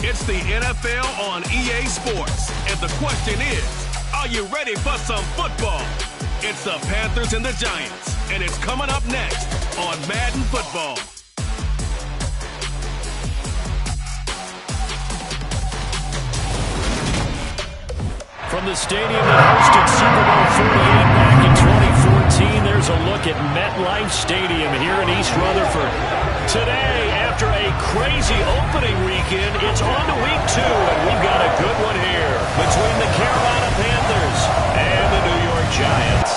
It's the NFL on EA Sports. And the question is, are you ready for some football? It's the Panthers and the Giants. And it's coming up next on Madden Football. From the stadium that hosted Super Bowl 48 back in 2014, there's a look at MetLife Stadium here in East Rutherford. Today, after a crazy opening weekend, it's on to week 2, and we've got a good one here between the Carolina Panthers and the New York Giants.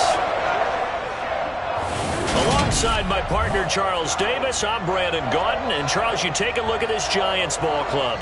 Alongside my partner, Charles Davis, I'm Brandon Gaudin. And, Charles, you take a look at this Giants ball club.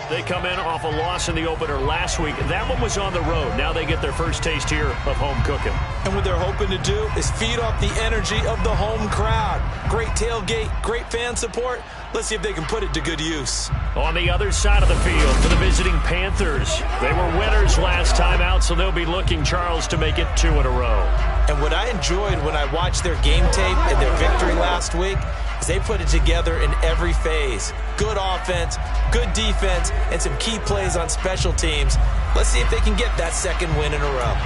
They come in off a loss in the opener last week. That one was on the road. Now they get their first taste here of home cooking. And what they're hoping to do is feed off the energy of the home crowd. Great tailgate, great fan support. Let's see if they can put it to good use. On the other side of the field for the visiting Panthers. They were winners last time out, so they'll be looking, Charles, to make it 2 in a row. And what I enjoyed when I watched their game tape and their victory last week is they put it together in every phase. Good offense, good defense, and some key plays on special teams. Let's see if they can get that second win in a row.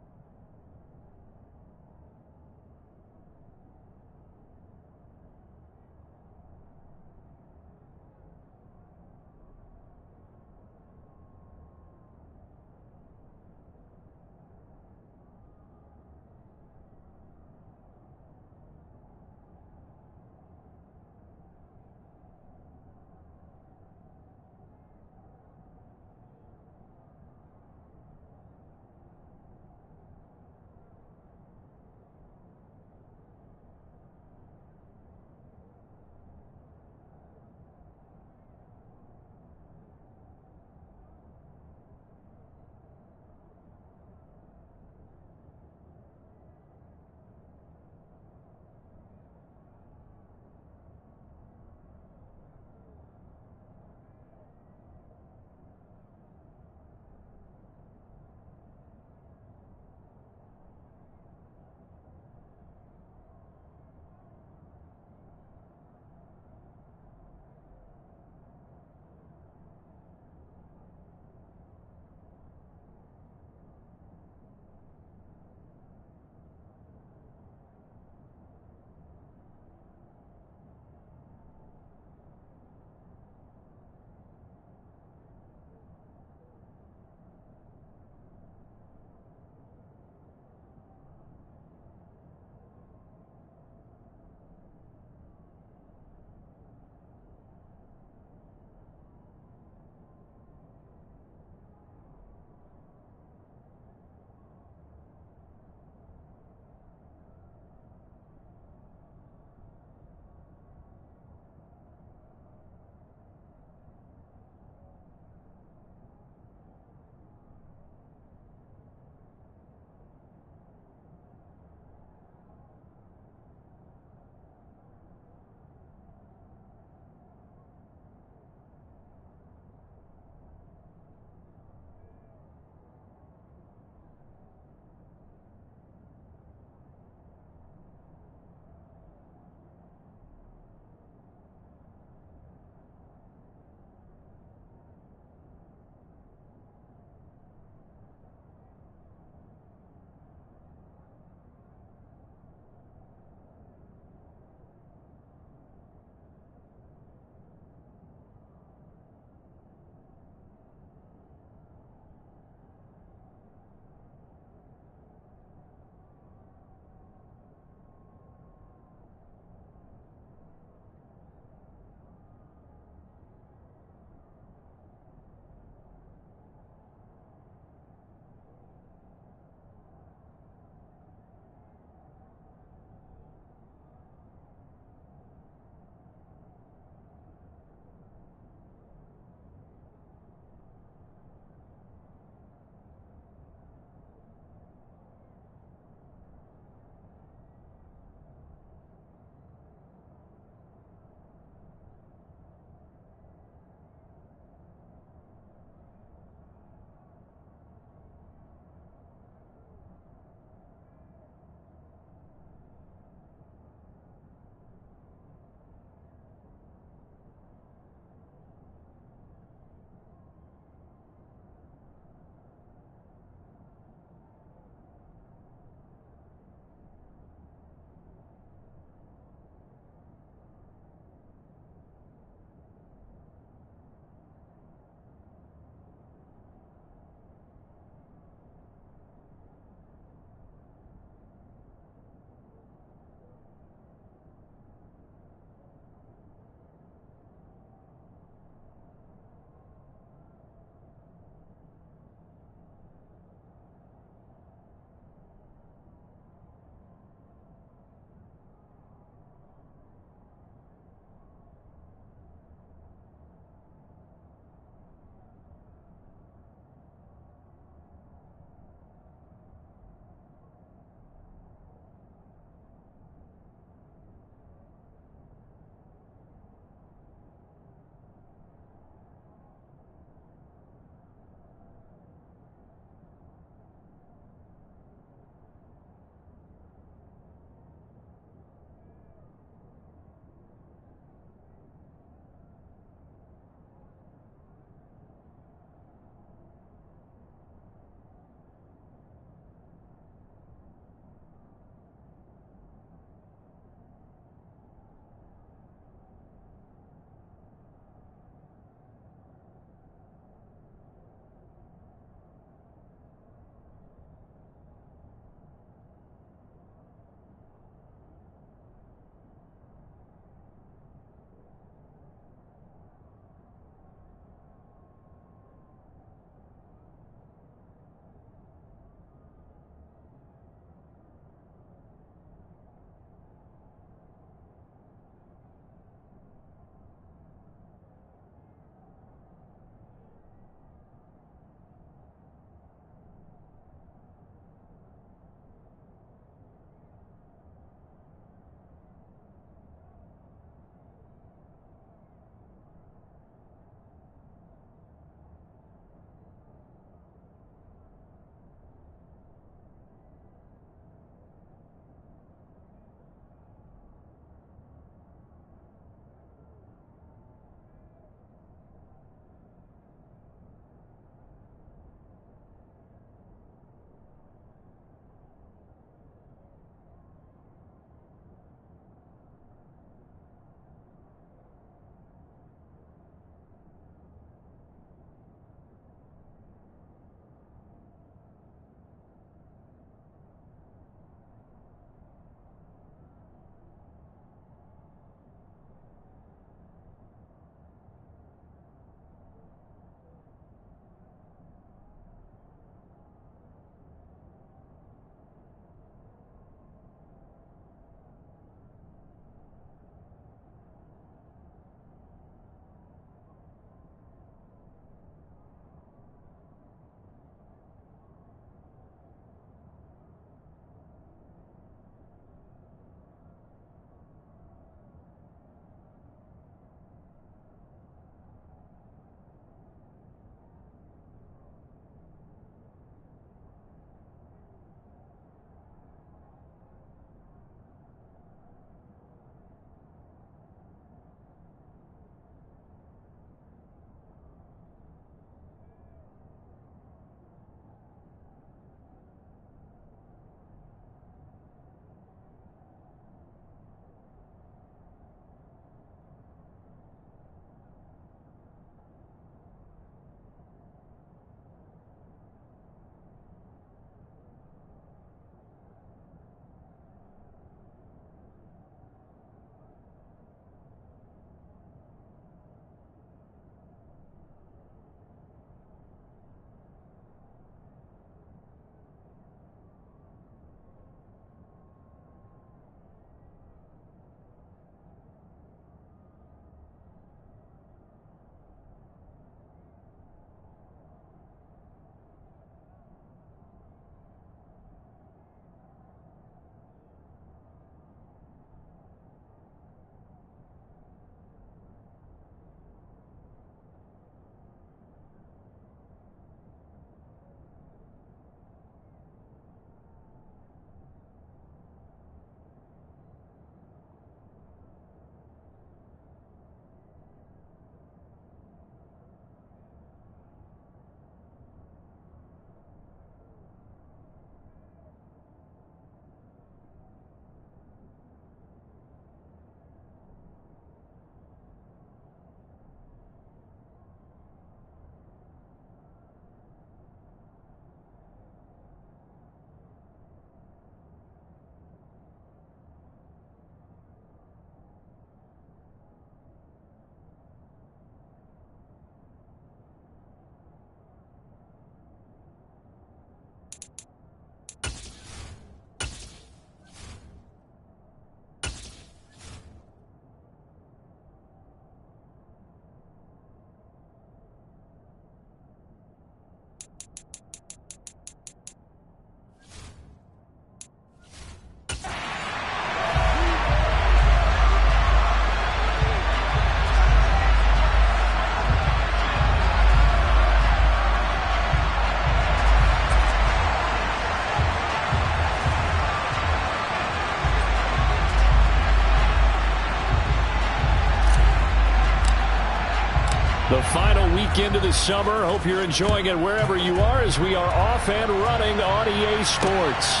week into the summer. Hope you're enjoying it wherever you are as we are off and running on EA Sports.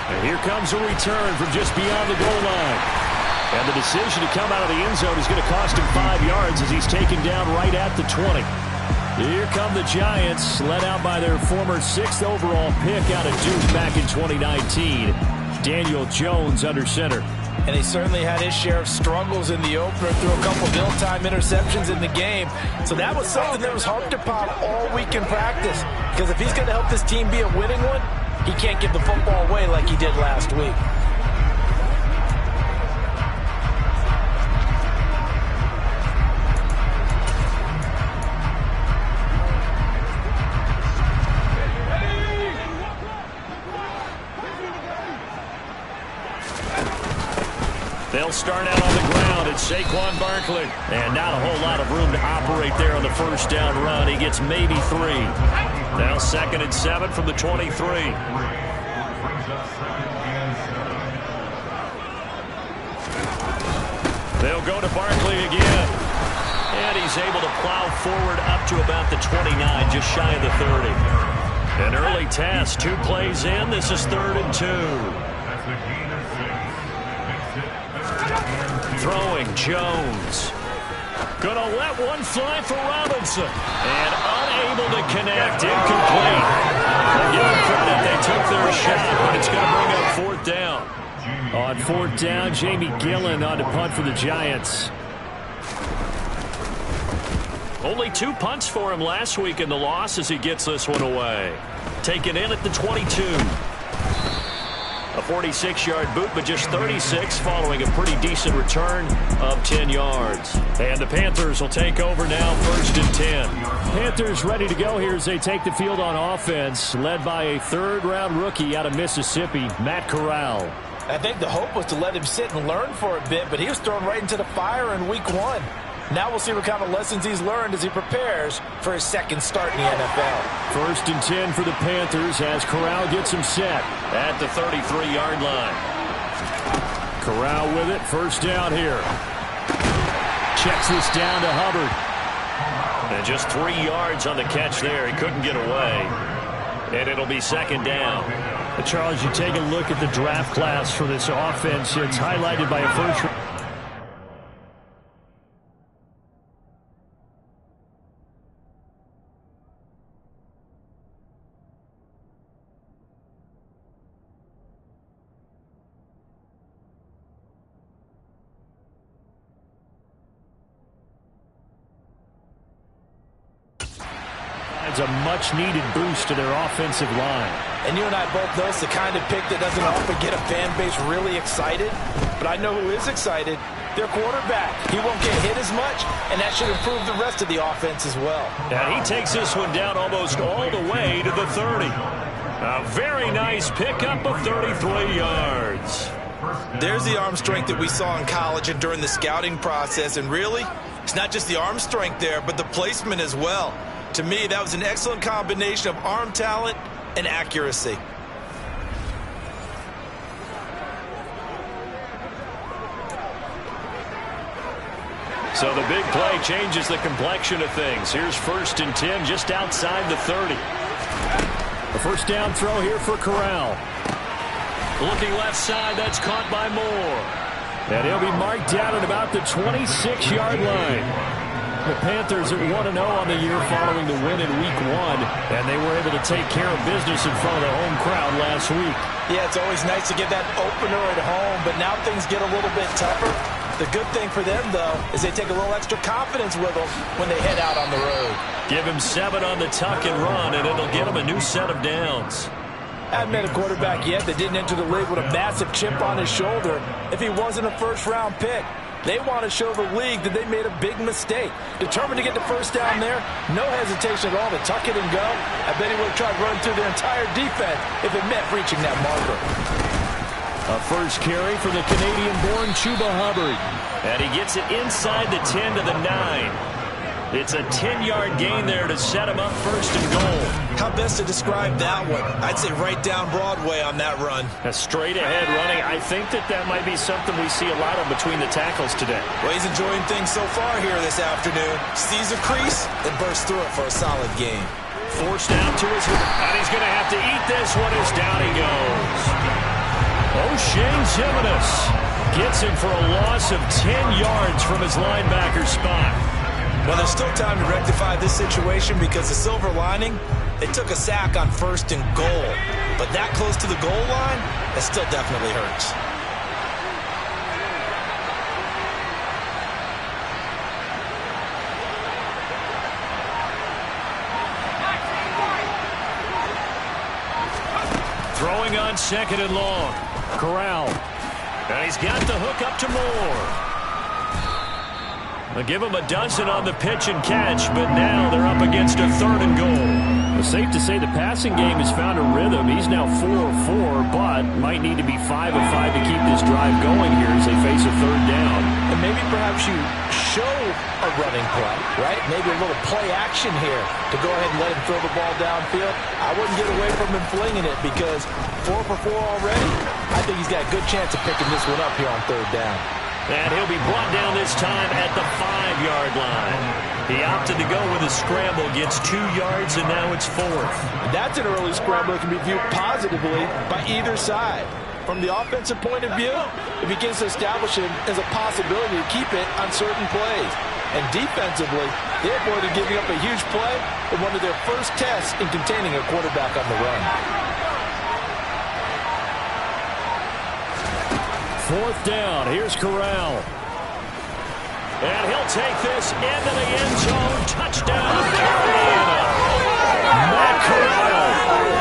And here comes a return from just beyond the goal line. And the decision to come out of the end zone is going to cost him 5 yards as he's taken down right at the 20. Here come the Giants, led out by their former 6th overall pick out of Duke back in 2019. Daniel Jones under center. And he certainly had his share of struggles in the opener, threw a couple of ill-timed interceptions in the game. So that was something that was harped upon all week in practice. Because if he's going to help this team be a winning one, he can't give the football away like he did last week. They'll start out on the ground. It's Saquon Barkley. And not a whole lot of room to operate there on the first down run. He gets maybe 3. Now 2nd and 7 from the 23. They'll go to Barkley again. And he's able to plow forward up to about the 29, just shy of the 30. An early test. 2 plays in. This is 3rd and 2. Throwing Jones. Gonna let one fly for Robinson. And unable to connect. Incomplete. Give them credit. They took their shot, but it's going to bring up 4th down. On 4th down, Jamie Gillen on to punt for the Giants. Only 2 punts for him last week in the loss as he gets this one away. Taken in at the 22. A 46-yard boot, but just 36 following a pretty decent return of 10 yards. And the Panthers will take over now, 1st and 10. Panthers ready to go here as they take the field on offense, led by a 3rd-round rookie out of Mississippi, Matt Corral. I think the hope was to let him sit and learn for a bit, but he was thrown right into the fire in week 1. Now we'll see what kind of lessons he's learned as he prepares for his 2nd start in the NFL. 1st and 10 for the Panthers as Corral gets him set at the 33-yard line. Corral with it, 1st down here. Checks this down to Hubbard. And just 3 yards on the catch there. He couldn't get away. And it'll be 2nd down. Charles, you take a look at the draft class for this offense. It's highlighted by a first. A much-needed boost to their offensive line. And you and I both know it's the kind of pick that doesn't often get a fan base really excited. But I know who is excited. Their quarterback. He won't get hit as much, and that should improve the rest of the offense as well. And he takes this one down almost all the way to the 30. A very nice pickup of 33 yards. There's the arm strength that we saw in college and during the scouting process. And really, it's not just the arm strength there, but the placement as well. To me, that was an excellent combination of arm talent and accuracy. So the big play changes the complexion of things. Here's 1st and 10 just outside the 30. A 1st down throw here for Corral. Looking left side, that's caught by Moore. And he'll be marked down at about the 26-yard line. The Panthers are 1-0 on the year following the win in week 1, and they were able to take care of business in front of the home crowd last week. Yeah, it's always nice to get that opener at home, but now things get a little bit tougher. The good thing for them, though, is they take a little extra confidence with them when they head out on the road. Give him 7 on the tuck and run, and it'll get him a new set of downs. I haven't met a quarterback yet that didn't enter the league with a massive chip on his shoulder if he wasn't a 1st-round pick. They want to show the league that they made a big mistake. Determined to get the 1st down there, no hesitation at all to tuck it and go. I bet he would have tried running through their entire defense if it meant reaching that marker. A 1st carry for the Canadian-born Chuba Hubbard. And he gets it inside the 10 to the 9. It's a 10-yard gain there to set him up 1st and goal. How best to describe that one? I'd say right down Broadway on that run. A straight-ahead running. I think that might be something we see a lot of between the tackles today. Well, he's enjoying things so far here this afternoon. Sees a crease and bursts through it for a solid gain. Forced out to his right, and he's going to have to eat this one as down he goes. O'Shane Zimenez gets him for a loss of 10 yards from his linebacker spot. Well, there's still time to rectify this situation because the silver lining, they took a sack on 1st and goal. But that close to the goal line, that still definitely hurts. Throwing on 2nd and long. Corral. And he's got the hook up to Moore. They'll give him a dozen on the pitch and catch, but now they're up against a 3rd and goal. It's safe to say the passing game has found a rhythm. He's now 4 of 4, but might need to be 5 of 5 to keep this drive going here as they face a 3rd down. And maybe perhaps you show a running play, right? Maybe a little play action here to go ahead and let him throw the ball downfield. I wouldn't get away from him flinging it because 4 for 4 already. I think he's got a good chance of picking this one up here on 3rd down. And he'll be brought down this time at the 5-yard line. He opted to go with a scramble, gets 2 yards, and now it's 4th. That's an early scramble that can be viewed positively by either side. From the offensive point of view, it begins to establish him as a possibility to keep it on certain plays. And defensively, they avoided giving up a huge play in one of their first tests in containing a quarterback on the run. 4th down. Here's Corral. And he'll take this into the end zone. Touchdown, Carolina. Matt Corral.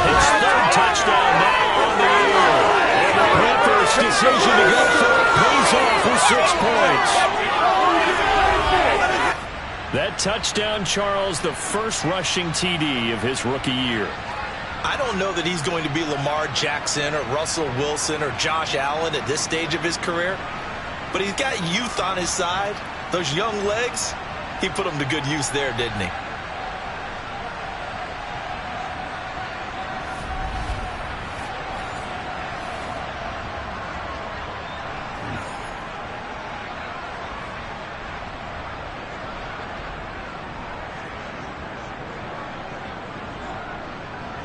His 3rd touchdown now on the year. And the Panthers' decision to go for it pays off with 6 points. That touchdown, Charles, the first rushing TD of his rookie year. I don't know that he's going to be Lamar Jackson or Russell Wilson or Josh Allen at this stage of his career, but he's got youth on his side. Those young legs, he put them to good use there, didn't he?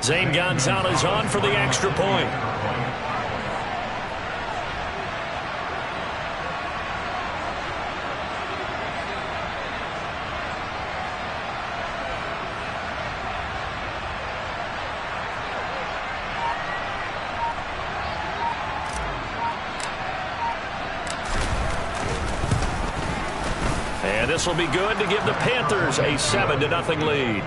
Zane Gonzalez on for the extra point. And this will be good to give the Panthers a 7-0 lead.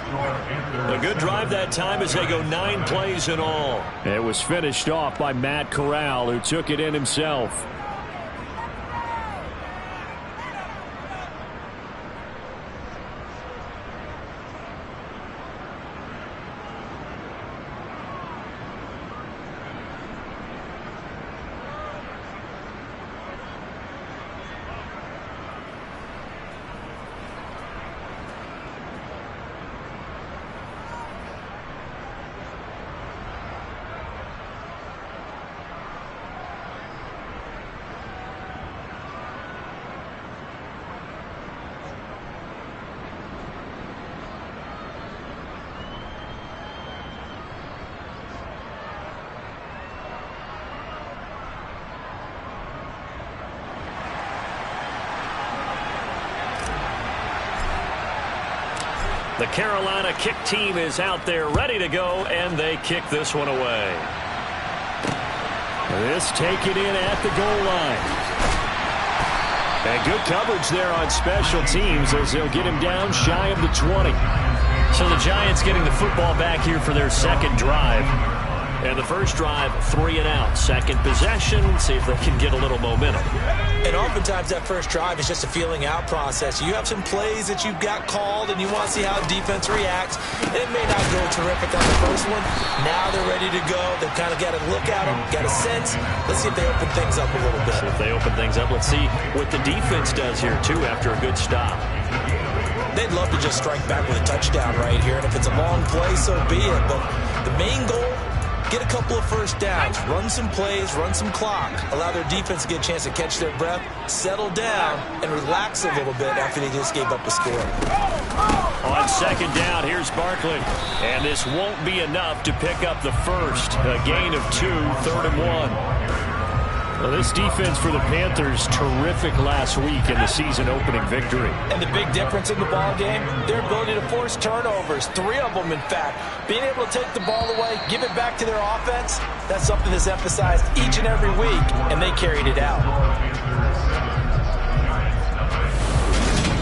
A good drive that time as they go 9 plays in all. It was finished off by Matt Corral, who took it in himself. The Carolina kick team is out there ready to go, and they kick this one away. This taken in at the goal line. And good coverage there on special teams as they'll get him down shy of the 20. So the Giants getting the football back here for their 2nd drive. And the first drive, 3 and out. 2nd possession, see if they can get a little momentum. And oftentimes that first drive is just a feeling out process. You have some plays that you've got called and you want to see how defense reacts. And it may not go terrific on the first one. Now they're ready to go. They've kind of got to look at them, got a sense. Let's see if they open things up a little bit. See if they open things up. Let's see what the defense does here, too, after a good stop. they'd love to just strike back with a touchdown right here. And if it's a long play, so be it. But the main goal, get a couple of first downs, run some plays, run some clock, allow their defense to get a chance to catch their breath, settle down, and relax a little bit after they just gave up a score. On second down, here's Barkley. And this won't be enough to pick up the first. A gain of 2, 3rd and 1. Well, this defense for the Panthers, terrific last week in the season-opening victory. And the big difference in the ball game, their ability to force turnovers, 3 of them, in fact. Being able to take the ball away, give it back to their offense, that's something that's emphasized each and every week, and they carried it out.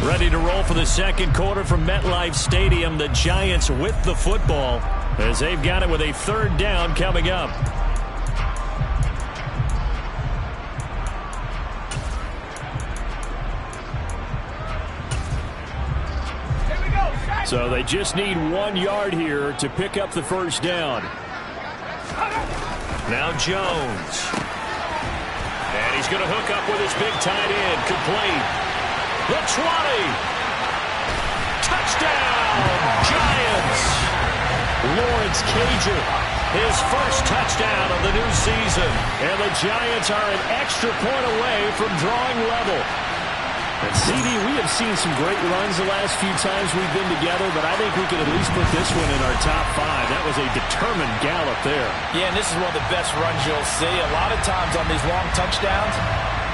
Ready to roll for the second quarter from MetLife Stadium. The Giants with the football as they've got it with a 3rd down coming up. So they just need 1 yard here to pick up the first down. Now Jones. And he's going to hook up with his big tight end. Complete. The 20. Touchdown, Giants. Lawrence Cager, his first touchdown of the new season. And the Giants are an extra point away from drawing level. And CD, we have seen some great runs the last few times we've been together, but I think we could at least put this one in our top 5. That was a determined gallop there. Yeah, and this is one of the best runs you'll see. A lot of times on these long touchdowns,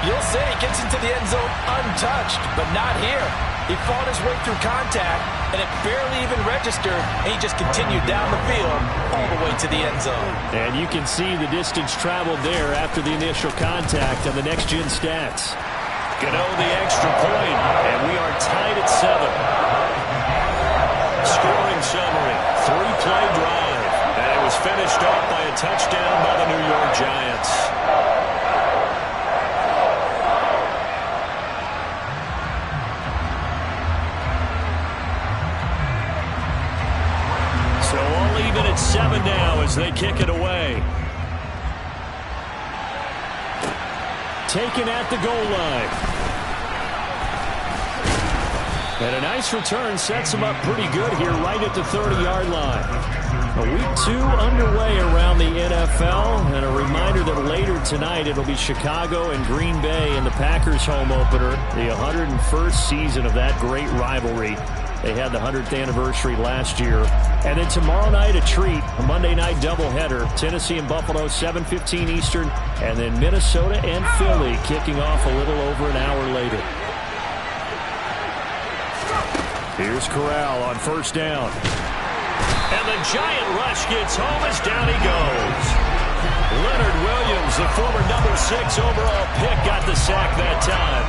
you'll say he gets into the end zone untouched, but not here. He fought his way through contact, and it barely even registered, and he just continued down the field all the way to the end zone. And you can see the distance traveled there after the initial contact on the next-gen stats. Gano the extra point, and we are tied at 7. Scoring summary, 3-play drive, and it was finished off by a touchdown by the New York Giants. So all even at 7 now as they kick it away. Taken at the goal line. And a nice return sets him up pretty good here right at the 30-yard line. A week 2 underway around the NFL. And a reminder that later tonight it'll be Chicago and Green Bay in the Packers home opener. The 101st season of that great rivalry. They had the 100th anniversary last year. And then tomorrow night, a treat, a Monday night doubleheader. Tennessee and Buffalo, 7:15 Eastern. And then Minnesota and Philly kicking off a little over an hour later. Here's Corral on first down. And the giant rush gets home as down he goes. Leonard Williams, the former number 6 overall pick, got the sack that time.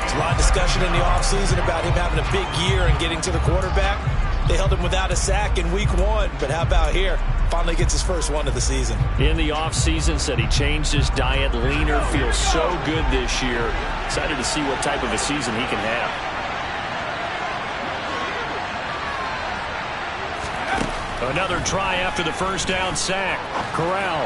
There's a lot of discussion in the offseason about him having a big year and getting to the quarterback. They held him without a sack in week 1, but how about here? Finally gets his first one of the season. In the offseason, said he changed his diet, leaner, feels so good this year. Excited to see what type of a season he can have. Another try after the first down sack. Corral.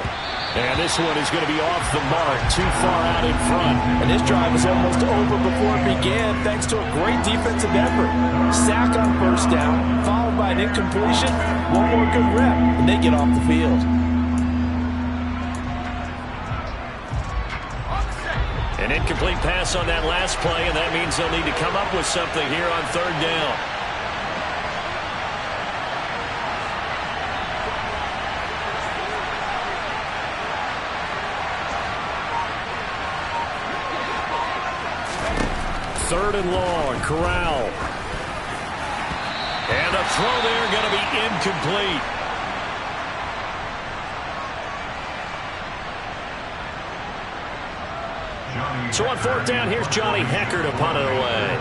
And this one is going to be off the mark, too far out in front. And this drive was almost over before it began thanks to a great defensive effort. Sack on first down, followed by an incompletion. One more good rep, and they get off the field. An incomplete pass on that last play, and that means they'll need to come up with something here on third down. Third and long, Corral. And a throw there going to be incomplete. So on fourth down, here's Johnny Hecker to punt it away.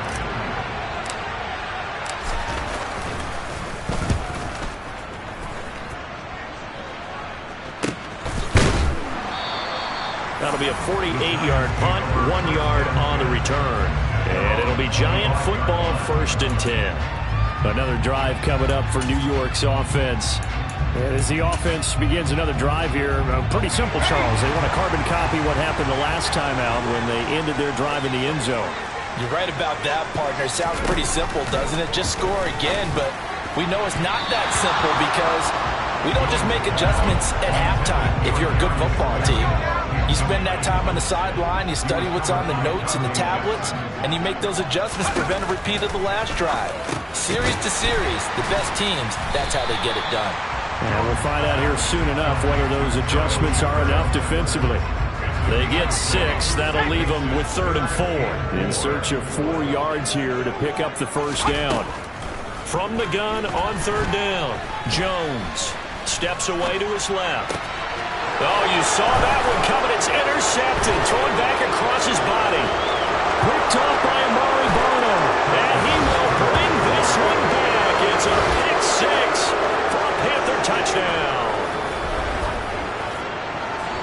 That'll be a 48-yard punt, 1 yard on the return. And it'll be Giant football, 1st and 10. Another drive coming up for New York's offense. And as the offense begins another drive here, pretty simple, Charles. They want to carbon copy what happened the last time out when they ended their drive in the end zone. You're right about that, partner. Sounds pretty simple, doesn't it? Just score again, but we know it's not that simple because we don't just make adjustments at halftime if you're a good football team. You spend that time on the sideline, you study what's on the notes and the tablets, and you make those adjustments to prevent a repeat of the last drive. Series to series, the best teams, that's how they get it done. And we'll find out here soon enough whether those adjustments are enough defensively. They get 6. That'll leave them with 3rd and 4. In search of 4 yards here to pick up the first down. From the gun on 3rd down, Jones steps away to his left. Oh, you saw that one coming. It's intercepted. Thrown back across his body. Picked off by Amari Barnum. And he will bring this one back. It's a pick 6 for a Panther touchdown.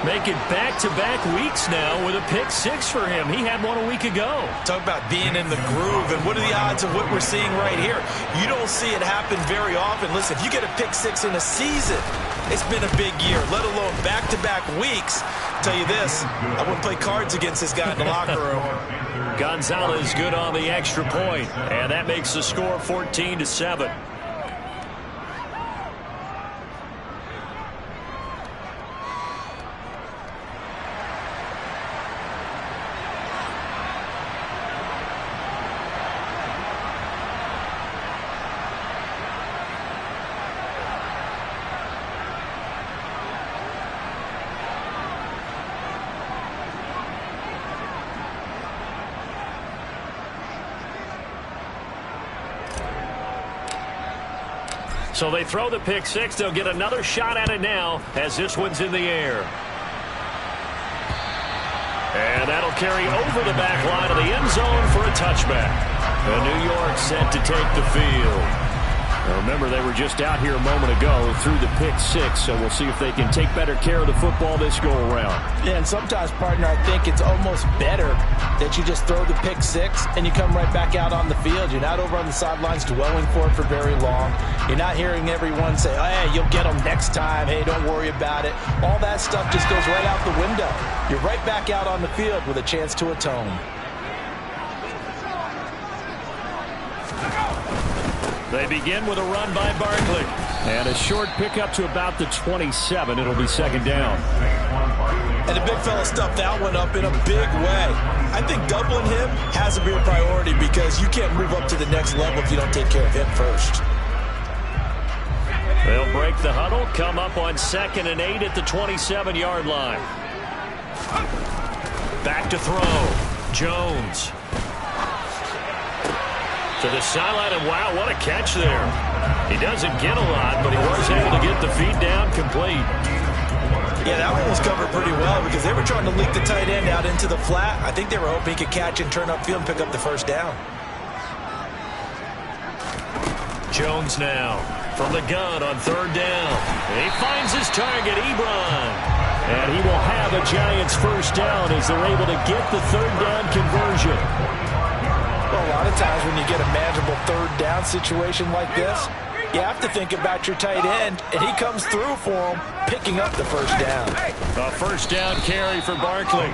Making back-to-back weeks now with a pick 6 for him. He had one a week ago. Talk about being in the groove, and what are the odds of what we're seeing right here? You don't see it happen very often. Listen, if you get a pick 6 in a season, it's been a big year, let alone back-to-back weeks. I'll tell you this, I wouldn't play cards against this guy in the locker room. Gonzalez good on the extra point, and that makes the score 14-7. So they throw the pick 6. They'll get another shot at it now as this one's in the air. And that'll carry over the back line of the end zone for a touchback. And New York set to take the field. Now remember, they were just out here a moment ago through the pick 6, so we'll see if they can take better care of the football this go-around. Yeah, and sometimes, partner, I think it's almost better that you just throw the pick 6 and you come right back out on the field. You're not over on the sidelines dwelling for it for very long. You're not hearing everyone say, oh, hey, you'll get them next time. Hey, don't worry about it. All that stuff just goes right out the window. You're right back out on the field with a chance to atone. They begin with a run by Barkley. And a short pickup to about the 27. It'll be 2nd down. And the big fella stuffed that one up in a big way. I think doubling him has to be a priority because you can't move up to the next level if you don't take care of him first. They'll break the huddle, come up on 2nd and 8 at the 27-yard line. Back to throw. Jones. To the sideline, and wow, what a catch there. He doesn't get a lot, but he was able to get the feed down complete. Yeah, that one was covered pretty well because they were trying to leak the tight end out into the flat. I think they were hoping he could catch and turn upfield and pick up the first down. Jones now from the gun on 3rd down. He finds his target, Ebron. And he will have a Giants first down as they're able to get the 3rd down conversion. Well, a lot of times when you get a manageable 3rd down situation like this, you have to think about your tight end, and he comes through for him, picking up the first down. A first down carry for Barkley.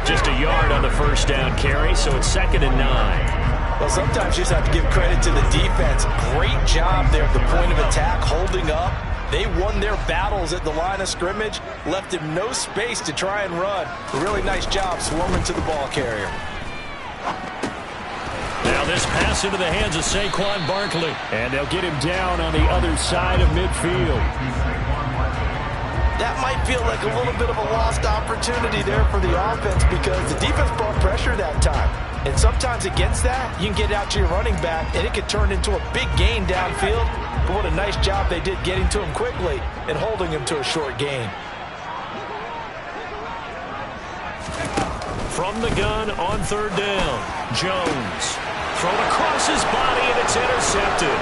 Just a yard on the first down carry, so it's 2nd and 9. Well, sometimes you just have to give credit to the defense. Great job there at the point of attack, holding up. They won their battles at the line of scrimmage, left him no space to try and run. A really nice job swarming to the ball carrier. Now this pass into the hands of Saquon Barkley. And they'll get him down on the other side of midfield. That might feel like a little bit of a lost opportunity there for the offense because the defense brought pressure that time. And sometimes against that, you can get out to your running back, and it could turn into a big gain downfield. But what a nice job they did getting to him quickly and holding him to a short gain. From the gun on 3rd down, Jones. Thrown across his body, and it's intercepted.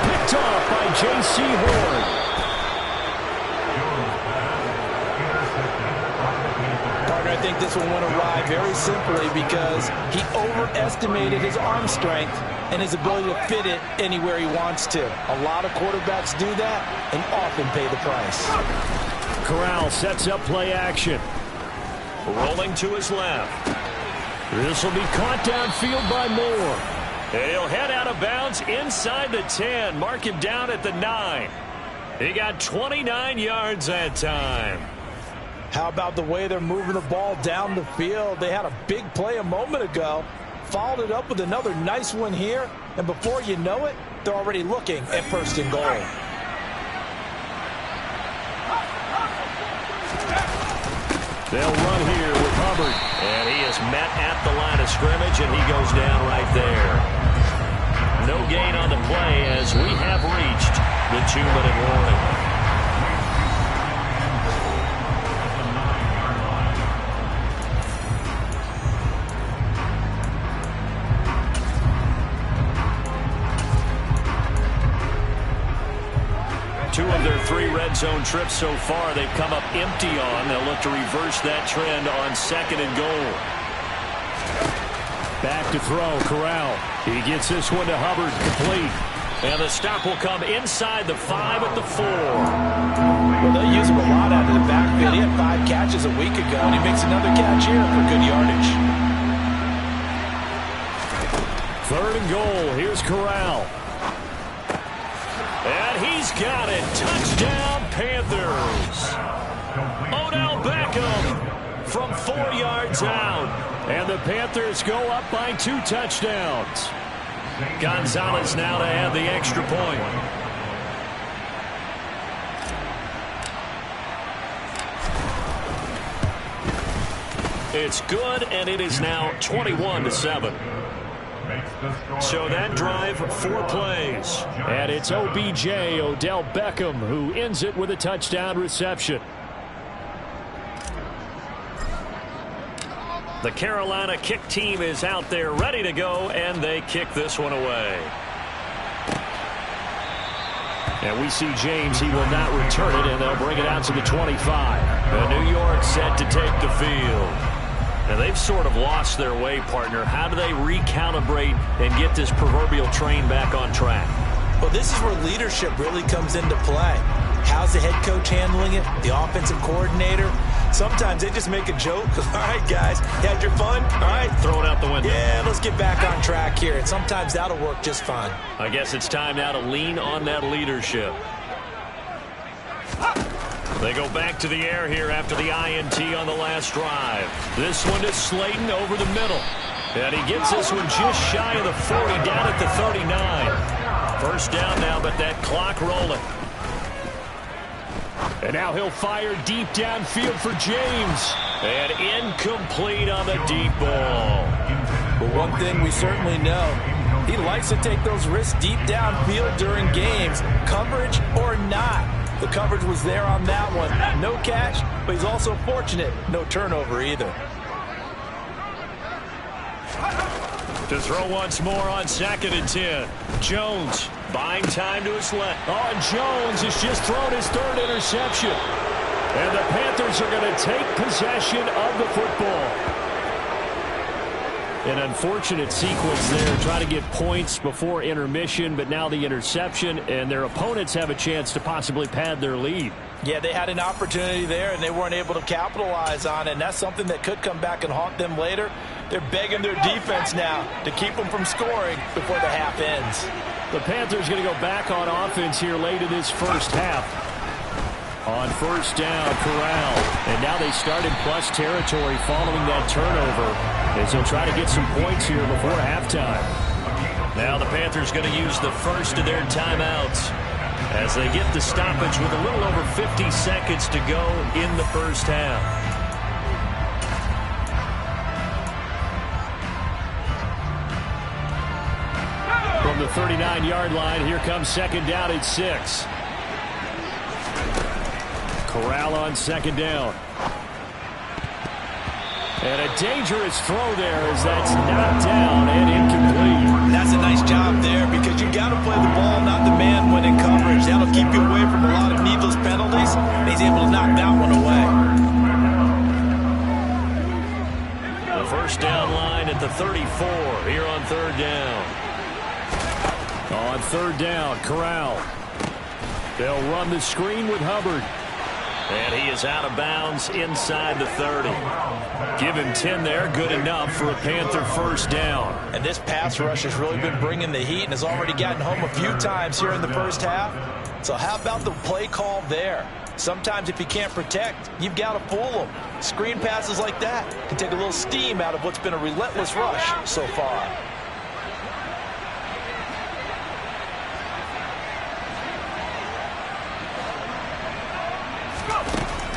Picked off by J.C. Horn. Partner, I think this one went awry very simply because he overestimated his arm strength and his ability to fit it anywhere he wants to. A lot of quarterbacks do that and often pay the price. Corral sets up play action. Rolling to his left. This will be caught downfield by Moore. And he'll head out of bounds inside the 10. Mark him down at the 9. He got 29 yards that time. How about the way they're moving the ball down the field? They had a big play a moment ago, followed it up with another nice one here, and before you know it, they're already looking at first and goal. They'll run here with Hubbard. And he is met at the line of scrimmage, and he goes down right there. No gain on the play as we have reached the 2-minute warning. Two of their 3 red zone trips so far, they've come up empty on. They'll look to reverse that trend on 2nd and goal. Back to throw, Corral. He gets this one to Hubbard, complete. And the stop will come inside the 5 at the 4. Well, they'll use him a lot out of the backfield. He had 5 catches a week ago, and he makes another catch here for good yardage. 3rd and goal. Here's Corral. And he's got it. Touchdown, Panthers. Odell Beckham from 4 yards out. And the Panthers go up by 2 touchdowns. Gonzalez now to add the extra point. It's good, and it is now 21-7. So that drive, 4 plays. And it's OBJ, Odell Beckham, who ends it with a touchdown reception. The Carolina kick team is out there ready to go, and they kick this one away. And we see James. He will not return it, and they'll bring it out to the 25. And New York set to take the field. And they've sort of lost their way, partner. How do they recalibrate and get this proverbial train back on track? Well, this is where leadership really comes into play. How's the head coach handling it? The offensive coordinator? Sometimes they just make a joke. All right, guys, you had your fun? All right. Throw it out the window. Yeah, let's get back on track here. And sometimes that'll work just fine. I guess it's time now to lean on that leadership. They go back to the air here after the INT on the last drive. This one to Slayton over the middle. And he gets this one just shy of the 40, down at the 39. First down now, but that clock rolling. And now he'll fire deep downfield for James. And incomplete on the deep ball. But one thing we certainly know, he likes to take those risks deep downfield during games, coverage or not. The coverage was there on that one. No catch, but he's also fortunate. No turnover either. To throw once more on 2nd and 10. Jones buying time to his left. Oh, and Jones has just thrown his 3rd interception. And the Panthers are going to take possession of the football. An unfortunate sequence there, trying to get points before intermission, but now the interception, and their opponents have a chance to possibly pad their lead. Yeah, they had an opportunity there, and they weren't able to capitalize on it, and that's something that could come back and haunt them later. They're begging their defense now to keep them from scoring before the half ends. The Panthers going to go back on offense here late in this first half. On first down, Corral. And now they start in plus territory following that turnover, as they'll try to get some points here before halftime. Now the Panthers going to use the first of their timeouts as they get the stoppage with a little over 50 seconds to go in the first half. From the 39-yard line, here comes 2nd down at 6. Corral on 2nd down. And a dangerous throw there as that's knocked down and incomplete. That's a nice job there because you got to play the ball, not the man when in coverage. That'll keep you away from a lot of needless penalties. And he's able to knock that one away. The first down line at the 34 here on 3rd down. On 3rd down, Corral. They'll run the screen with Hubbard. And he is out of bounds inside the 30. Give him 10 there, good enough for a Panther first down. And this pass rush has really been bringing the heat and has already gotten home a few times here in the first half. So how about the play call there? Sometimes if you can't protect, you've got to fool them. Screen passes like that can take a little steam out of what's been a relentless rush so far.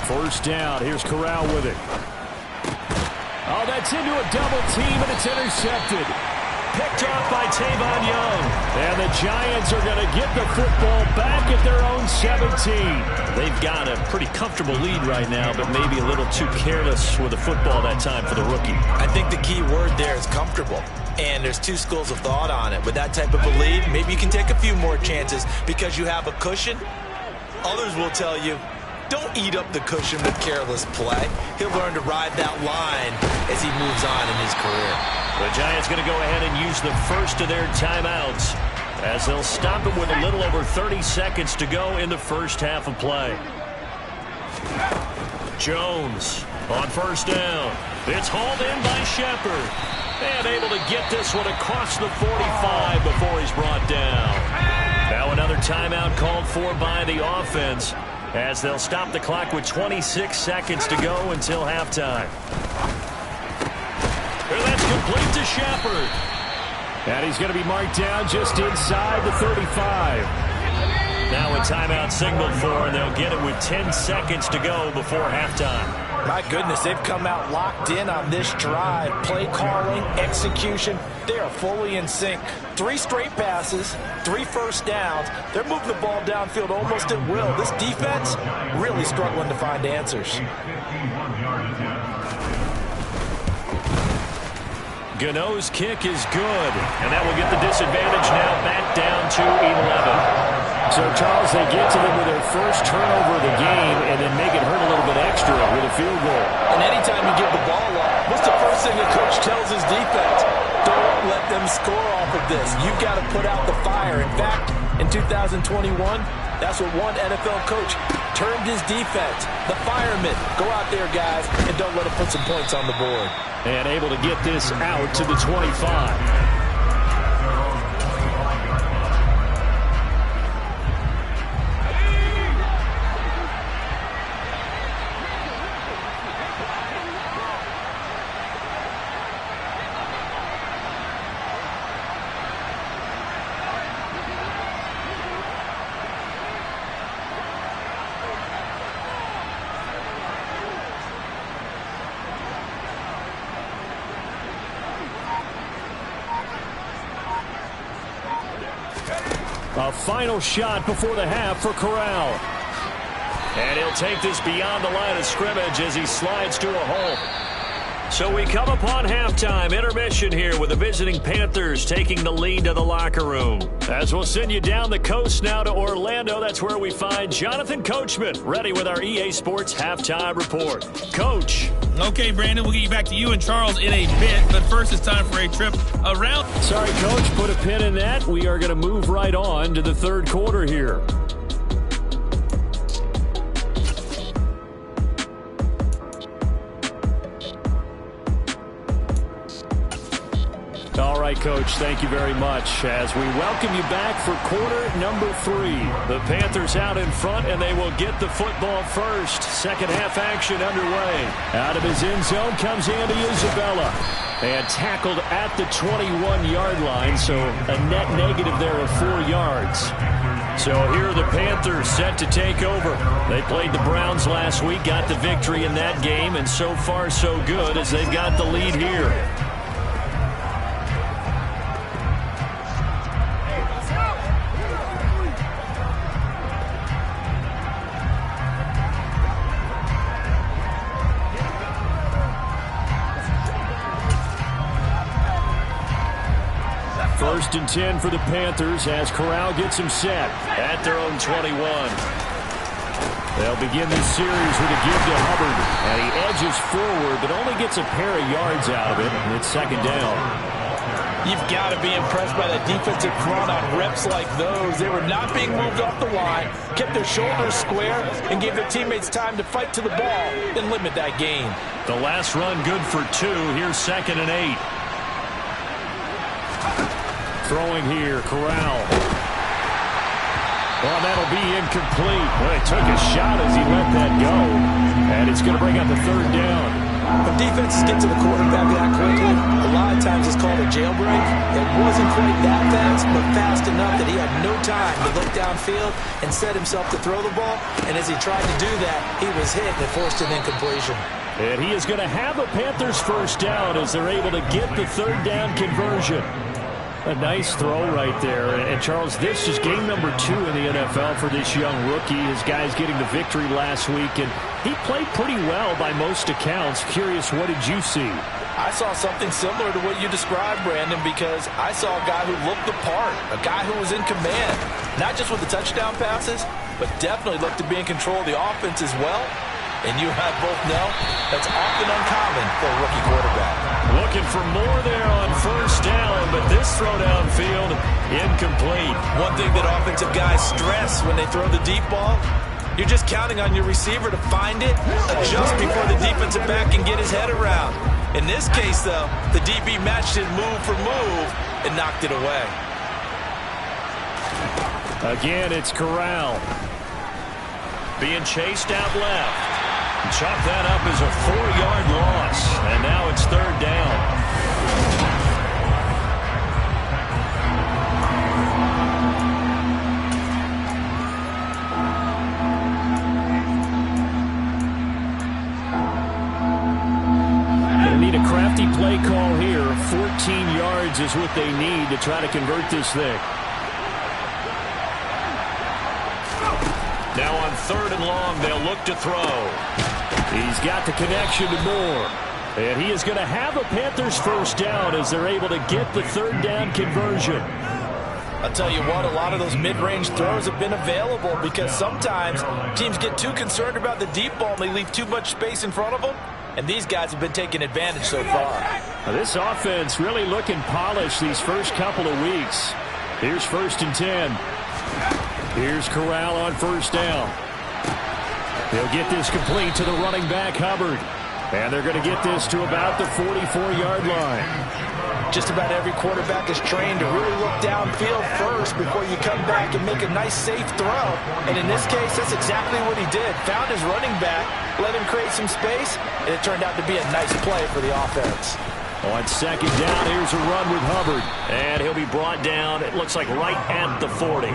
First down. Here's Corral with it. Oh, that's into a double team, and it's intercepted. Picked off by Tavon Young. And the Giants are going to get the football back at their own 17. They've got a pretty comfortable lead right now, but maybe a little too careless with the football that time for the rookie. I think the key word there is comfortable. And there's two schools of thought on it. With that type of a lead, maybe you can take a few more chances because you have a cushion. Others will tell you, don't eat up the cushion with careless play. He'll learn to ride that line as he moves on in his career. The Giants going to go ahead and use the first of their timeouts as they'll stop him with a little over 30 seconds to go in the first half of play. Jones on first down. It's hauled in by Shepard. And able to get this one across the 45 before he's brought down. Now another timeout called for by the offense, as they'll stop the clock with 26 seconds to go until halftime. And that's complete to Shepard. And he's going to be marked down just inside the 35. Now a timeout signaled for, and they'll get it with 10 seconds to go before halftime. My goodness, they've come out locked in on this drive. Play calling, execution, they are fully in sync. 3 straight passes, 3 first downs. They're moving the ball downfield almost at will. This defense really struggling to find answers. Gano's kick is good, and that will get the disadvantage now back down to 11. So, Charles, they get to them with their first turnover of the game and then make it hurt a little bit extra with a field goal. And anytime you give the ball up, what's the first thing a coach tells his defense? Don't let them score off of this. You've got to put out the fire. In fact, in 2021, that's what one NFL coach termed his defense. The firemen. Go out there, guys, and don't let them put some points on the board. And able to get this out to the 25. A final shot before the half for Corral. And he'll take this beyond the line of scrimmage as he slides to a hole. So we come upon halftime, intermission here with the visiting Panthers taking the lead to the locker room. As we'll send you down the coast now to Orlando, that's where we find Jonathan Coachman ready with our EA Sports halftime report. Coach. Okay, Brandon, we'll get you back to you and Charles in a bit, but first it's time for a trip around. Sorry, Coach, put a pin in that. We are going to move right on to the third quarter here. All right, Coach, thank you very much as we welcome you back for quarter number 3. The Panthers out in front, and they will get the football first. Second half action underway. Out of his end zone comes Andy Isabella. And tackled at the 21-yard line, so a net negative there of 4 yards. So here are the Panthers set to take over. They played the Browns last week, got the victory in that game, and so far so good as they've got the lead here. First and 10 for the Panthers as Corral gets him set at their own 21. They'll begin this series with a give to Hubbard. And he edges forward but only gets a pair of yards out of it. And it's second down. You've got to be impressed by that defensive front on reps like those. They were not being moved off the line, kept their shoulders square, and gave their teammates time to fight to the ball and limit that gain. The last run good for 2. Here's 2nd and 8. Throwing here, Corral. Well, that'll be incomplete. Well, he took a shot as he let that go. And it's going to bring up the 3rd down. When defenses get to the quarterback that quickly, a lot of times it's called a jailbreak. It wasn't quite that fast, but fast enough that he had no time to look downfield and set himself to throw the ball. And as he tried to do that, he was hit and forced an incompletion. And he is going to have a Panthers 1st down as they're able to get the 3rd down conversion. A nice throw right there. And Charles, this is game number 2 in the NFL for this young rookie. His guys getting the victory last week, and he played pretty well by most accounts. Curious, what did you see? I saw something similar to what you described, Brandon, because I saw a guy who looked the part, a guy who was in command, not just with the touchdown passes, but definitely looked to be in control of the offense as well. And you and I both know that's often uncommon for a rookie quarterback. Looking for more there on 1st down, but this throw downfield, incomplete. One thing that offensive guys stress when they throw the deep ball, you're just counting on your receiver to find it, adjust before the defensive back can get his head around. In this case, though, the DB matched it move for move and knocked it away. Again, it's Corral. Being chased out left. Chalk that up as a 4-yard loss, and now it's 3rd down. They need a crafty play call here. 14 yards is what they need to try to convert this thing. Now on 3rd and long, they'll look to throw. He's got the connection to Moore. And he is going to have a Panthers 1st down as they're able to get the 3rd down conversion. I'll tell you what, a lot of those mid-range throws have been available because sometimes teams get too concerned about the deep ball and they leave too much space in front of them. And these guys have been taking advantage so far. Now this offense really looking polished these first couple of weeks. Here's 1st and 10. Here's Corral on 1st down. They'll get this complete to the running back, Hubbard. And they're going to get this to about the 44-yard line. Just about every quarterback is trained to really look downfield first before you come back and make a nice, safe throw. And in this case, that's exactly what he did. Found his running back, let him create some space, and it turned out to be a nice play for the offense. On 2nd down, here's a run with Hubbard. And he'll be brought down, it looks like right at the 40.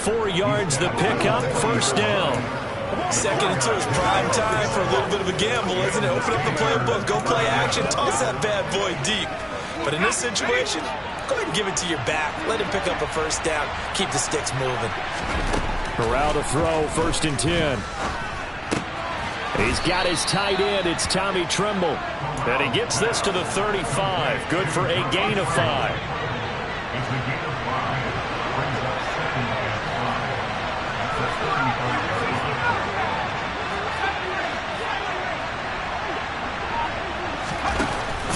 4 yards the pickup, 1st down. 2nd and 2 is prime time for a little bit of a gamble, isn't it? Open up the playbook, go play action, toss that bad boy deep. But in this situation, go ahead and give it to your back. Let him pick up a 1st down. Keep the sticks moving. Corral to throw, 1st and 10. He's got his tight end. It's Tommy Tremble. And he gets this to the 35. Good for a gain of 5.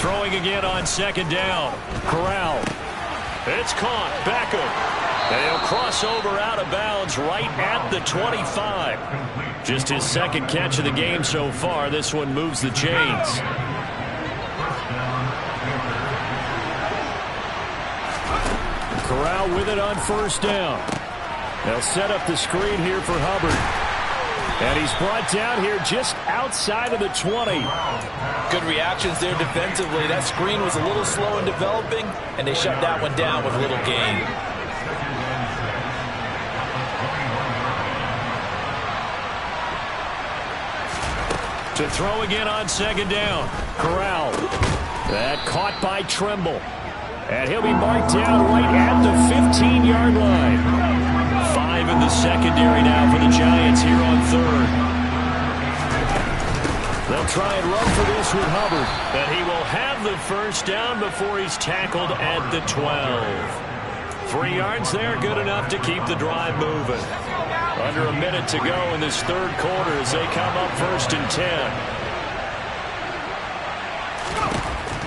Throwing again on 2nd down. Corral. It's caught. Beckham. They'll cross over out of bounds right at the 25. Just his 2nd catch of the game so far. This one moves the chains. Corral with it on 1st down. They'll set up the screen here for Hubbard. And he's brought down here just outside of the 20. Good reactions there defensively. That screen was a little slow in developing, and they shut that one down with little gain. To throw again on 2nd down. Corral. That caught by Tremble. And he'll be marked down right at the 15-yard line. 5 in the secondary now for the Giants here on 3rd. They'll try and run for this with Hubbard. And he will have the 1st down before he's tackled at the 12. 3 yards there, good enough to keep the drive moving. Under a minute to go in this 3rd quarter as they come up 1st and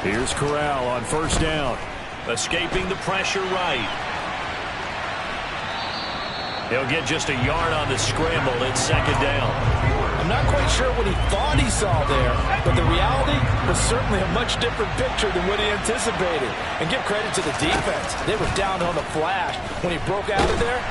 10. Here's Corral on 1st down. escaping the pressure right. He'll get just a yard on the scramble. It's second down. I'm not quite sure what he thought he saw there, but the reality was certainly a much different picture than what he anticipated. And give credit to the defense. They were down on the flash when he broke out of there.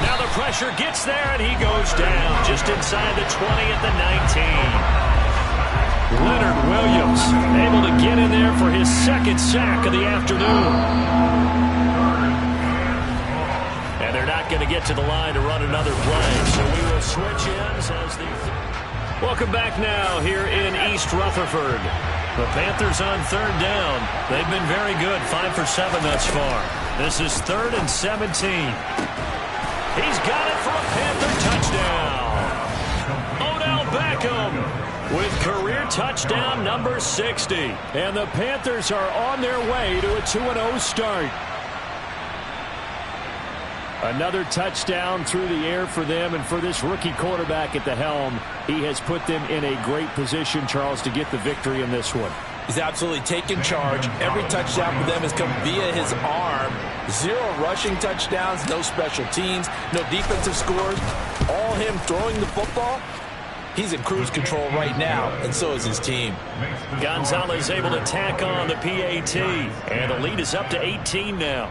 Now the pressure gets there, and he goes down just inside the 20 at the 19. Leonard Williams able to get in there for his second sack of the afternoon. And they're not going to get to the line to run another play, so we will switch ends as the... Welcome back now here in East Rutherford. The Panthers on third down. They've been very good, 5 for 7 thus far. This is 3rd and 17. He's got it for a Panther touchdown. Odell Beckham with career touchdown number 60. And the Panthers are on their way to a 2-0 start. Another touchdown through the air for them, and for this rookie quarterback at the helm, he has put them in a great position, Charles, to get the victory in this one. He's absolutely taken charge. Every touchdown for them has come via his arm. 0 rushing touchdowns, no special teams, no defensive scores. All him throwing the football. He's in cruise control right now, and so is his team. Gonzalez able to tack on the PAT, and the lead is up to 18 now.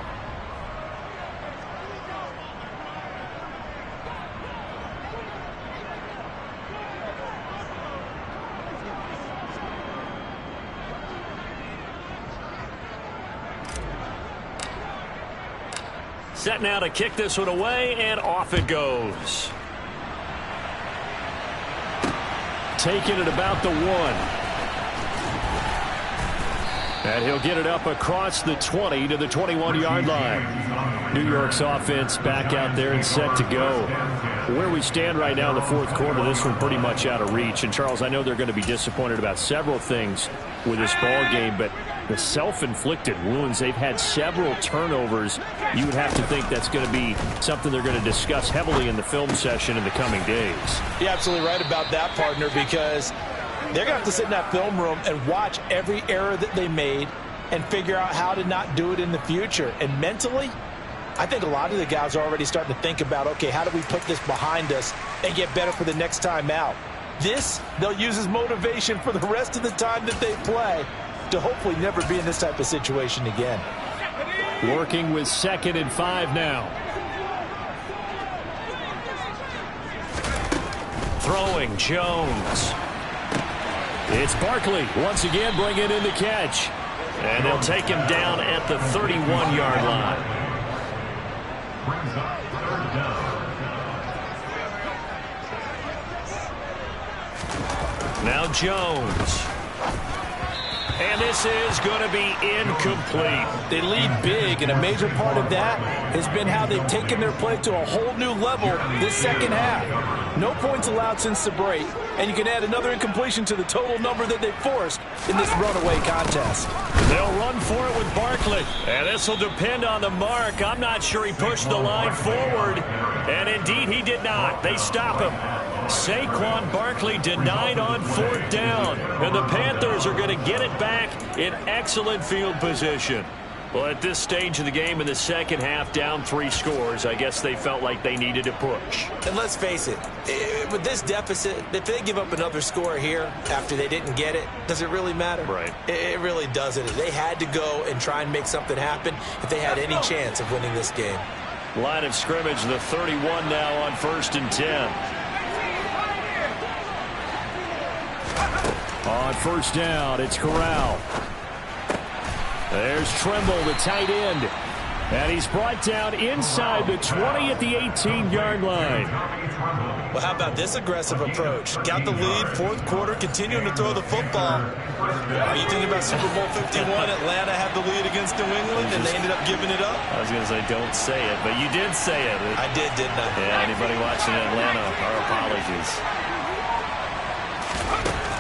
Set now to kick this one away, and off it goes. Taking it about the 1. And he'll get it up across the 20 to the 21-yard line. New York's offense back out there and set to go. Where we stand right now in the fourth quarter, this one pretty much out of reach. And, Charles, I know they're going to be disappointed about several things with this ball game, but the self-inflicted wounds, they've had several turnovers. You would have to think that's going to be something they're going to discuss heavily in the film session in the coming days. You're absolutely right about that, partner, because they're going to have to sit in that film room and watch every error that they made and figure out how to not do it in the future. And mentally, I think a lot of the guys are already starting to think about, okay, how do we put this behind us and get better for the next time out? This, they'll use as motivation for the rest of the time that they play to hopefully never be in this type of situation again. Working with 2nd and 5 now. Throwing Jones. It's Barkley once again bringing in the catch. And they'll take him down at the 31-yard line. Now Jones. And this is going to be incomplete. They lead big, and a major part of that has been how they've taken their play to a whole new level this second half. No points allowed since the break, and you can add another incompletion to the total number that they forced in this runaway contest. They'll run for it with Barkley, and this will depend on the mark. I'm not sure he pushed the line forward, and indeed he did not. They stop him. Saquon Barkley denied on 4th down, and the Panthers are going to get it back in excellent field position. Well, at this stage of the game in the second half, down 3 scores, I guess they felt like they needed to push. And let's face it, with this deficit, if they give up another score here after they didn't get it, does it really matter? Right. It really doesn't. They had to go and try and make something happen if they had any chance of winning this game. Line of scrimmage, the 31 now on 1st and 10. On 1st down, it's Corral. There's Trimble, the tight end. And he's brought down inside the 20 at the 18-yard line. Well, how about this aggressive approach? Got the lead, 4th quarter, continuing to throw the football. Are you thinking about Super Bowl 51? Atlanta had the lead against New England, and they ended up giving it up? I was going to say, don't say it, but you did say it. I did, didn't I? Yeah, anybody watching Atlanta, our apologies.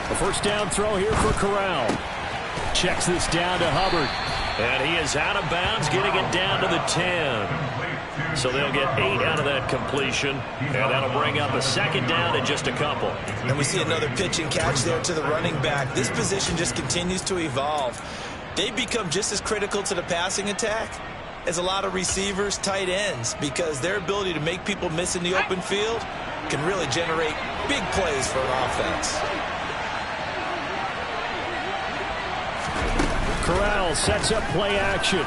A 1st down throw here for Corral. Checks this down to Hubbard. And he is out of bounds, getting it down to the 10. So they'll get 8 out of that completion. And that'll bring up a 2nd down and just a couple. And we see another pitch and catch there to the running back. This position just continues to evolve. they become just as critical to the passing attack as a lot of receivers, tight ends, because their ability to make people miss in the open field can really generate big plays for an offense. Corral sets up play action.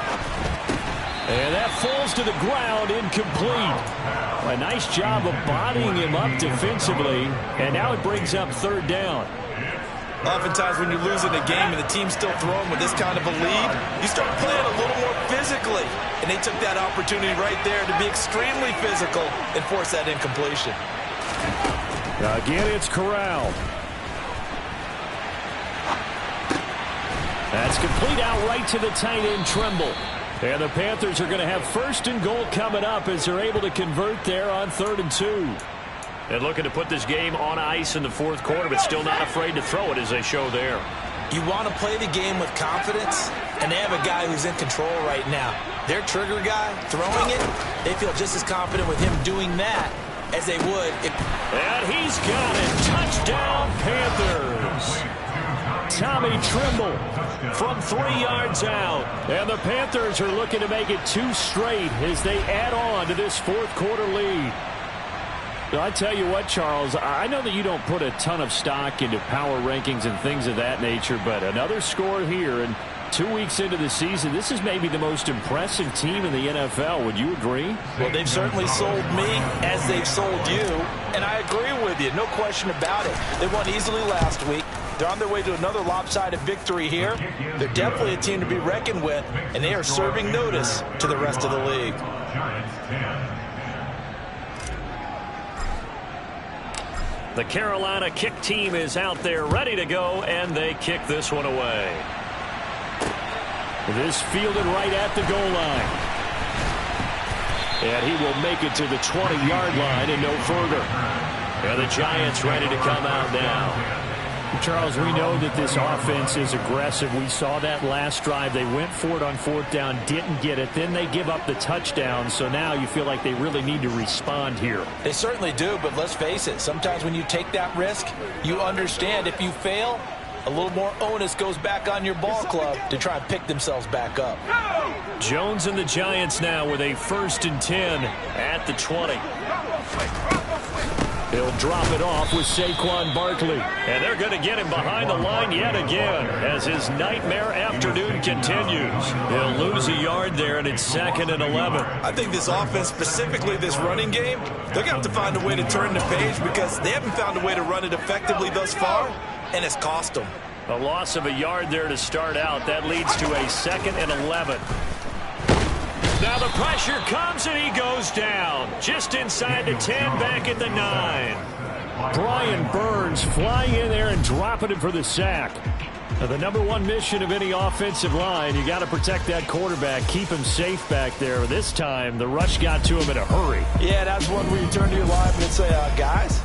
And that falls to the ground, incomplete. A nice job of bodying him up defensively, and now it brings up third down. Oftentimes when you're losing a game and the team's still throwing with this kind of a lead, you start playing a little more physically. And they took that opportunity right there to be extremely physical and force that incompletion. Again, it's Corral. That's complete out right to the tight end, Tremble. And the Panthers are going to have first and goal coming up as they're able to convert there on 3rd and 2. And looking to put this game on ice in the fourth quarter, but still not afraid to throw it as they show there. You want to play the game with confidence, and they have a guy who's in control right now. Their trigger guy throwing it, they feel just as confident with him doing that as they would if... And he's got it. Touchdown, Panthers. Tommy Tremble from 3 yards out. And the Panthers are looking to make it 2 straight as they add on to this fourth quarter lead. I tell you what, Charles, I know that you don't put a ton of stock into power rankings and things of that nature, but another score here, and 2 weeks into the season, this is maybe the most impressive team in the NFL. Would you agree? Well, they've certainly sold me as they've sold you, and I agree with you, no question about it. They won easily last week. They're on their way to another lopsided victory here. They're definitely a team to be reckoned with, and they are serving notice to the rest of the league. The Carolina kick team is out there ready to go, and they kick this one away. This fielded right at the goal line. And he will make it to the 20-yard line and no further. And the Giants ready to come out now. Charles, we know that this offense is aggressive. We saw that last drive. They went for it on 4th down, didn't get it. Then they give up the touchdown. So now you feel like they really need to respond here. They certainly do, but let's face it. Sometimes when you take that risk, you understand if you fail, a little more onus goes back on your ball club to try and pick themselves back up. Jones and the Giants now with a 1st and 10 at the 20. He'll drop it off with Saquon Barkley. And they're going to get him behind the line yet again as his nightmare afternoon continues. He'll lose a yard there, and it's 2nd and 11. I think this offense, specifically this running game, they're going to have to find a way to turn the page because they haven't found a way to run it effectively thus far, and it's cost them. A loss of a yard there to start out. That leads to a 2nd and 11. Now the pressure comes and he goes down. Just inside the 10, back at the 9. Brian Burns flying in there and dropping him for the sack. Now the #1 mission of any offensive line, you got to protect that quarterback, keep him safe back there. This time, the rush got to him in a hurry. Yeah, that's one where you turn to your lineman and say, guys,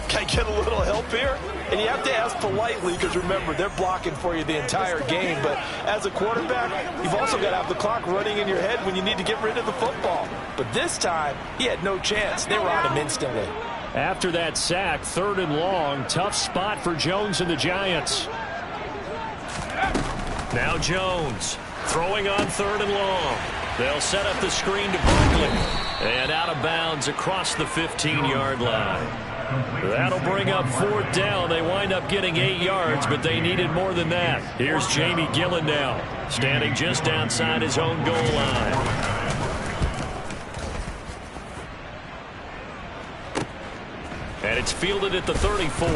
can I get a little help here? And you have to ask politely because, remember, they're blocking for you the entire game. But as a quarterback, you've also got to have the clock running in your head when you need to get rid of the football. But this time, he had no chance. They were on him instantly. After that sack, 3rd and long, tough spot for Jones and the Giants. Now Jones throwing on 3rd and long. They'll set up the screen to Barkley. And out of bounds across the 15-yard line. That'll bring up 4th down. They wind up getting 8 yards, but they needed more than that. Here's Jamie Gillen now, standing just outside his own goal line. And it's fielded at the 34.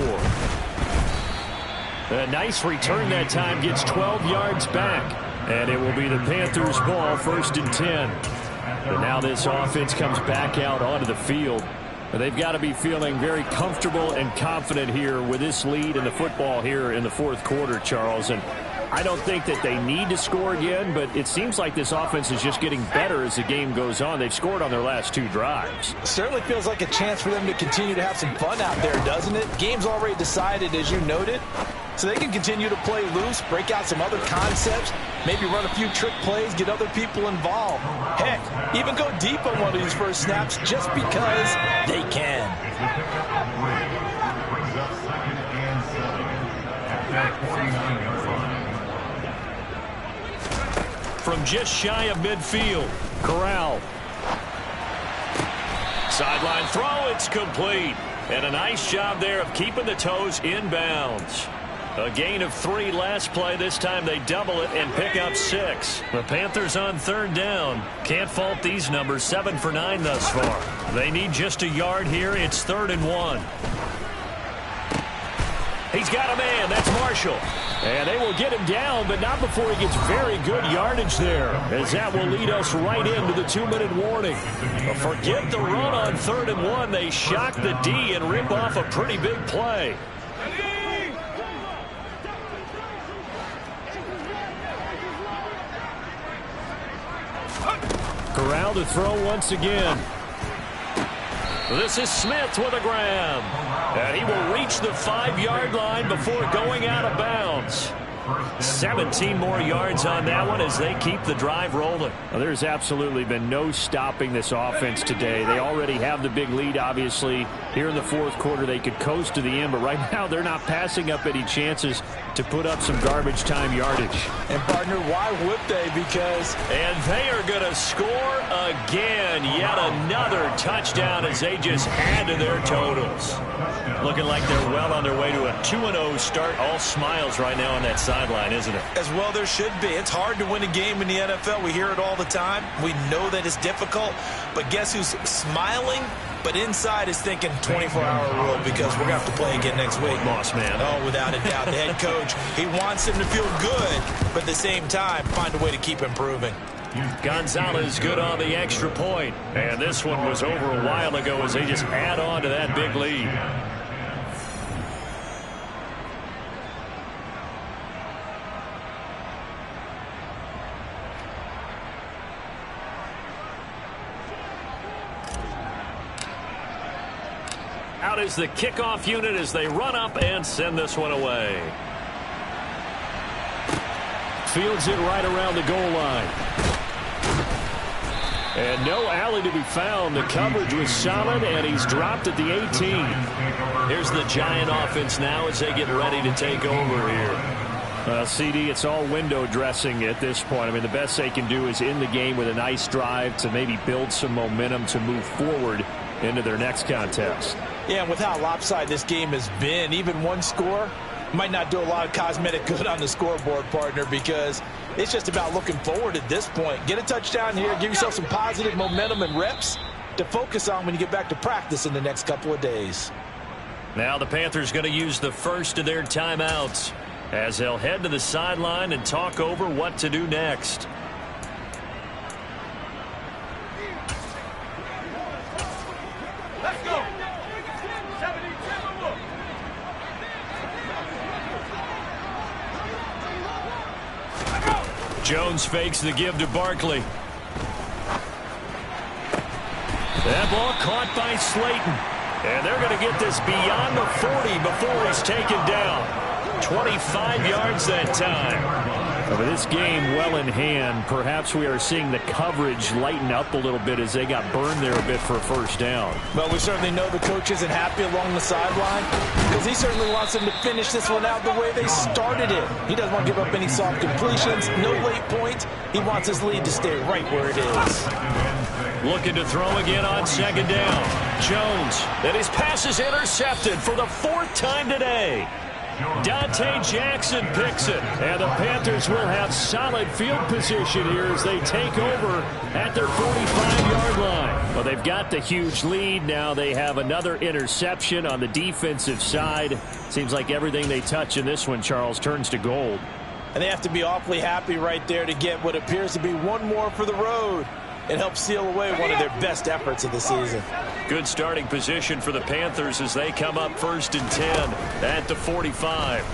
A nice return that time, gets 12 yards back. And it will be the Panthers' ball, 1st and 10. And now this offense comes back out onto the field. They've got to be feeling very comfortable and confident here with this lead in the football here in the fourth quarter, Charles. And I don't think that they need to score again, but it seems like this offense is just getting better as the game goes on. They've scored on their last 2 drives. It certainly feels like a chance for them to continue to have some fun out there, doesn't it? Game's already decided, as you noted. So they can continue to play loose, break out some other concepts, maybe run a few trick plays, get other people involved. Heck, even go deep on one of these first snaps just because they can. from just shy of midfield. Corral. Sideline throw, it's complete. And a nice job there of keeping the toes inbounds. A gain of 3 last play. This time they double it and pick up 6. The Panthers on 3rd down. Can't fault these numbers. 7 for 9 thus far. They need just a yard here. It's 3rd and 1. He's got a man. That's Marshall. And they will get him down, but not before he gets very good yardage there, as that will lead us right into the 2-minute warning. But forget the run on 3rd and 1. They shock the D and rip off a pretty big play. Corral to throw once again. This is Smith with a grab. And he will reach the 5-yard line before going out of bounds. 17 more yards on that one as they keep the drive rolling. Well, there's absolutely been no stopping this offense today. They already have the big lead, obviously. Here in the 4th quarter, they could coast to the end, but right now they're not passing up any chances to put up some garbage time yardage. And, partner, why would they? Because... And they are going to score again. Yet another touchdown as they just add to their totals. Looking like they're well on their way to a 2-0 start. All smiles right now on that sideline, isn't it? As well there should be. It's hard to win a game in the NFL. We hear it all the time. We know that it's difficult. But guess who's smiling? But inside is thinking 24-hour rule because we're going to have to play again next week. Boss man. Oh, without a doubt. The head coach, he wants him to feel good, but at the same time, find a way to keep improving. Gonzalez good on the extra point. And this one was over a while ago as they just add on to that big lead. Out is the kickoff unit as they run up and send this one away. Fields it right around the goal line. And no alley to be found. The coverage was solid, and he's dropped at the 18. Here's the Giant offense now as they get ready to take over here. CD, it's all window dressing at this point. I mean, the best they can do is in the game with a nice drive to maybe build some momentum to move forward into their next contest. Yeah, and with how lopsided this game has been, even one score might not do a lot of cosmetic good on the scoreboard, partner, because it's just about looking forward at this point. Get a touchdown here, give yourself some positive momentum and reps to focus on when you get back to practice in the next couple of days. Now the Panthers going to use the first of their timeouts as they'll head to the sideline and talk over what to do next. Jones fakes the give to Barkley. That ball caught by Slayton. And they're going to get this beyond the 40 before he's taken down. 25 yards that time. With this game well in hand, perhaps we are seeing the coverage lighten up a little bit as they got burned there a bit for a first down. Well, we certainly know the coach isn't happy along the sideline because he certainly wants them to finish this one out the way they started it. He doesn't want to give up any soft completions, no late points. He wants his lead to stay right where it is. Looking to throw again on second down. Jones, and his pass is intercepted for the 4th time today. Dante Jackson picks it, and the Panthers will have solid field position here as they take over at their 45-yard line. Well, they've got the huge lead. Now they have another interception on the defensive side. Seems like everything they touch in this one, Charles, turns to gold. And they have to be awfully happy right there to get what appears to be one more for the road and help seal away one of their best efforts of the season. Good starting position for the Panthers as they come up 1st and 10 at the 45.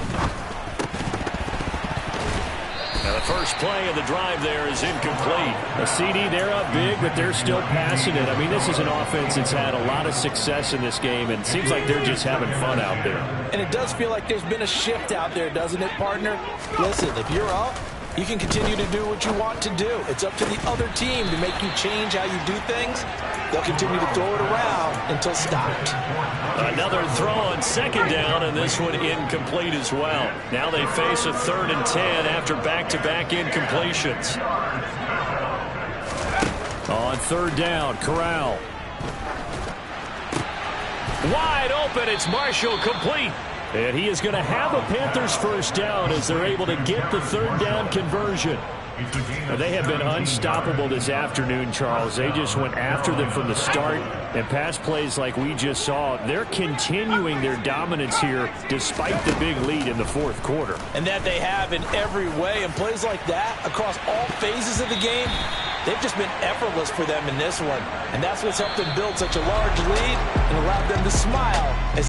Now the first play of the drive there is incomplete. A CD, they're up big, but they're still passing it. I mean, this is an offense that's had a lot of success in this game, and it seems like they're just having fun out there. And it does feel like there's been a shift out there, doesn't it, partner? Listen, if you're up, you can continue to do what you want to do. It's up to the other team to make you change how you do things. They'll continue to throw it around until stopped. Another throw on second down, and this one incomplete as well. Now they face a 3rd and 10 after back-to-back incompletions. On 3rd down, Corral. Wide open, it's Marshall, complete. And he is going to have a Panthers first down as they're able to get the 3rd down conversion. They have been unstoppable this afternoon, Charles. They just went after them from the start, and pass plays like we just saw, they're continuing their dominance here despite the big lead in the 4th quarter. And that they have in every way, and plays like that across all phases of the game, they've just been effortless for them in this one. And that's what's helped them build such a large lead and allowed them to smile as